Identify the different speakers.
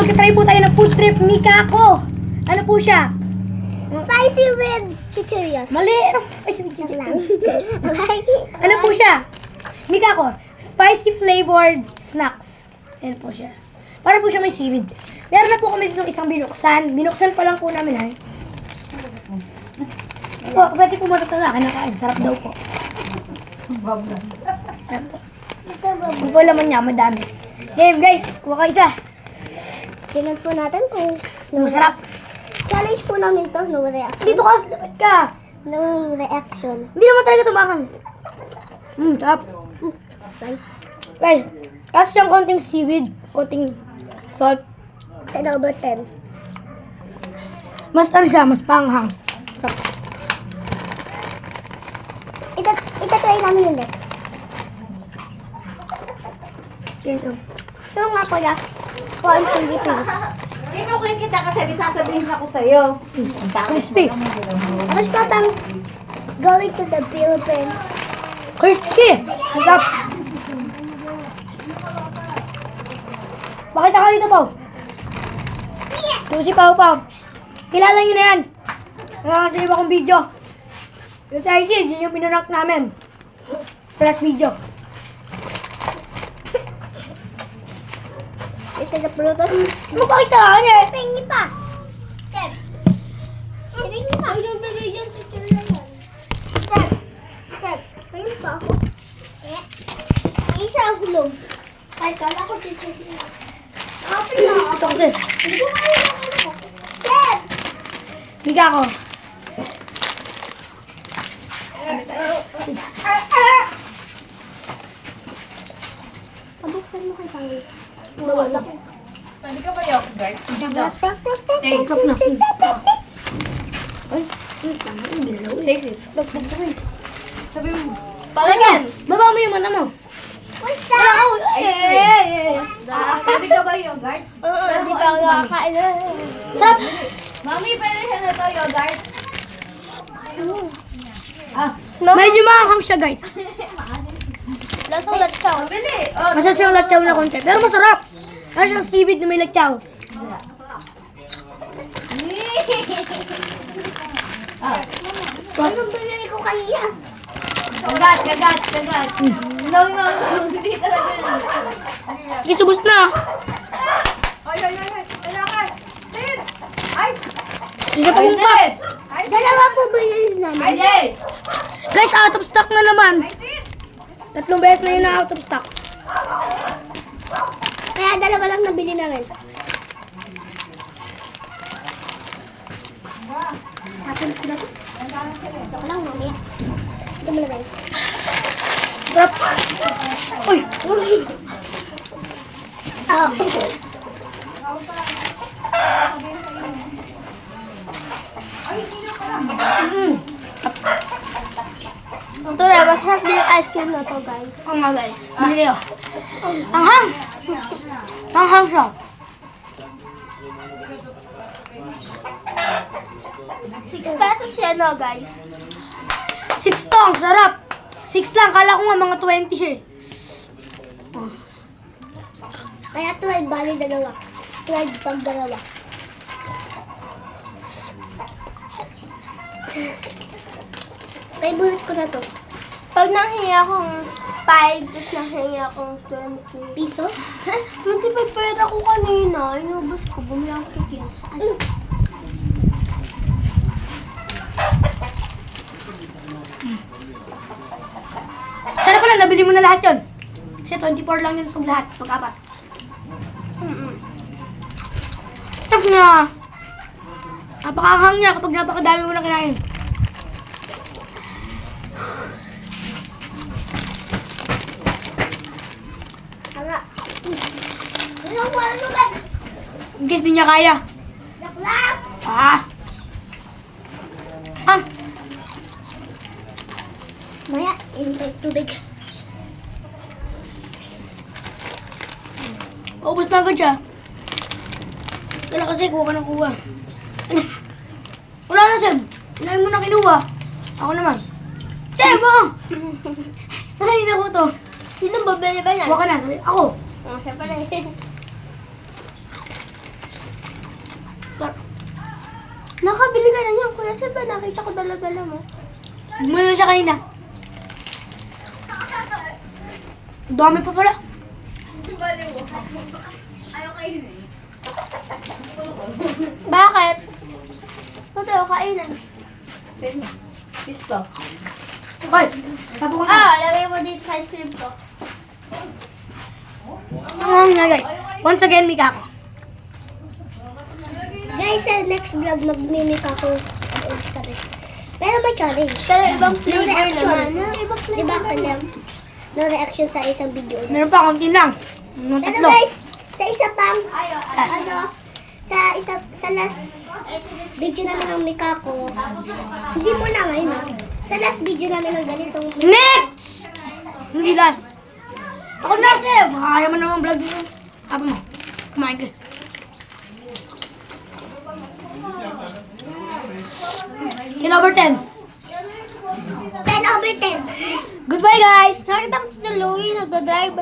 Speaker 1: magka-try po tayo ng food trip Mikako. Ano po siya?
Speaker 2: Spicy with chichirios.
Speaker 1: Mali! Spicy with chicken. Ano po siya? Mikako, spicy flavored snacks. Ayan po siya. Para po siya may seaweed. Meron na po kami dito isang binuksan. Binuksan pa lang po namin ay. Po, pwede po matatala. Kinakain. Sarap daw po. Ayan po. Yung po laman niya, madami. Game guys, kuha ka isa.
Speaker 2: Tingnan po natin kung
Speaker 1: Masarap.
Speaker 2: challenge po namin to. No reaction.
Speaker 1: Dito ka, lapit ka.
Speaker 2: No reaction.
Speaker 1: Hindi naman talaga tumakang. Sarap.
Speaker 2: Okay.
Speaker 1: Guys, kasi siyang konting seaweed, konting salt.
Speaker 2: 10 over 10.
Speaker 1: Mas ano siya, mas panghang. Sarap.
Speaker 2: Itatry namin yung next.
Speaker 1: Ito.
Speaker 2: So nga po na, corn Philippines.
Speaker 3: Tinukuin kita kasi may sasabihin ako sa'yo.
Speaker 1: Crispy.
Speaker 2: Tapos patang going to the Philippines.
Speaker 1: Crispy. Sarap. Pakita ka dito, Pao. Ito si Pao, Pao. Kilala nyo na yan. Nakakasilip akong video. Yung sa IC, yun yung pinarank namin. Plus video.
Speaker 2: Isa sa pulutos.
Speaker 1: Mapakita ka niya.
Speaker 2: Tingin pa. Step. Tingin pa. Ay, yung bigay yung chichir na yan. Step. Step. Tingin pa ako. Isa ang hulog. Kahit kala ko chichir na yan. Kapit na ako.
Speaker 1: Ito kasi.
Speaker 2: Hindi ko kaya na ako. Step.
Speaker 1: Higa ko.
Speaker 2: Pabuksan mo kay Tangi.
Speaker 1: Wala.
Speaker 3: Pwede ka ba yung guard?
Speaker 1: Sarap na. Ay, tama. Hindi na ulit. Dagdag.
Speaker 3: Sabi mo,
Speaker 1: Palagyan. Baba mo yung mata mo.
Speaker 2: What's
Speaker 1: Wala
Speaker 2: that?
Speaker 1: ako.
Speaker 3: pwede ka ba yung guard?
Speaker 2: Hindi pa ako nakakain.
Speaker 1: Sarap.
Speaker 3: Mami, pwede siya na to, yogurt?
Speaker 1: Medyo maanghang siya, guys.
Speaker 2: Lasang latsaw.
Speaker 3: Mabili! Oh,
Speaker 1: Masarap siyang latsaw na konti. Pero masarap. Ano siyang seaweed na may latsaw.
Speaker 2: Anong binili ko kanina?
Speaker 3: kagat. No, hindi talaga yun.
Speaker 1: Sige, subos na.
Speaker 3: Kailangan! Sit! Ay!
Speaker 1: Hindi pa kung pa.
Speaker 2: Dalawa po binili namin.
Speaker 3: Jay!
Speaker 1: Guys, out of stock na naman. Tatlong beses na yun na out of stock.
Speaker 2: Kaya dalawa lang nabili namin. Tapos ko na ito. Ito lang, mamaya. Ito mo lagay.
Speaker 1: Sarap. Uy.
Speaker 2: Oh. Ito na, masarap din yung ice cream na to, guys.
Speaker 1: Oo nga, guys. Bili kayo. Anghang. Anghang siya.
Speaker 2: 6 pesos yan, no, guys.
Speaker 1: 6 to, ang sarap. 6 lang, kala ko nga mga 20 siya eh.
Speaker 2: Kaya 12, bali dalawa. 12 pag dalawa. Favorite ko na to. Pag nahingi akong 5, tapos nahingi akong 20 piso? 25 pera ko kanina. Inubos ko. Bumili ako kikil.
Speaker 1: Sana pala, nabili mo na lahat yun. Kasi 24 lang yun pag lahat, pag-apat. Tapos na. Napakaanghang niya kapag napakadami mo na kinain.
Speaker 2: Tama. Ilang wala mo ba?
Speaker 1: In case di niya kaya.
Speaker 2: Laklak!
Speaker 1: Ah!
Speaker 2: Maya, intake tubig.
Speaker 1: Paubos na agad siya. Wala kasi, kuha ka ng kuha. Wala na, Seb. Inahin mo na kinuha. Ako naman. Seb, ako! Nakain ako to.
Speaker 2: Sino babili ba yan?
Speaker 1: Kuha ka na. Sabi, ako.
Speaker 2: Oh, syempre. Nakabili ka na niyan. Kuya Seb, nakita ko dala-dala mo.
Speaker 1: Bumili na siya kanina. Dami pa pala.
Speaker 3: Ayaw kainin.
Speaker 2: Bakit? Ito, kainan.
Speaker 3: Gusto.
Speaker 1: Hoy, sabi ko na.
Speaker 2: Lagay mo dito sa ice cream ko.
Speaker 1: Nga guys. Once again, Mika ko.
Speaker 2: Guys, sa next vlog, magmimik ako. Pero may challenge. Pero ibang flavor naman. Ibang flavor diba, naman. No reaction sa isang video ulit.
Speaker 1: Meron pa, konti lang. Mga
Speaker 2: Pero
Speaker 1: tatlo.
Speaker 2: guys, sa isa pang, sa last video namin ng Mika ko, hindi mo na ngayon. Sa last video namin ng ganitong
Speaker 1: Next! Hindi last. Ako na, Seb. Kaya mo naman vlog nyo. Apa mo? Kumain ka. In over 10.
Speaker 2: 10/10.
Speaker 1: Goodbye, guys.
Speaker 2: Nakita ko si Louie nagdadrive.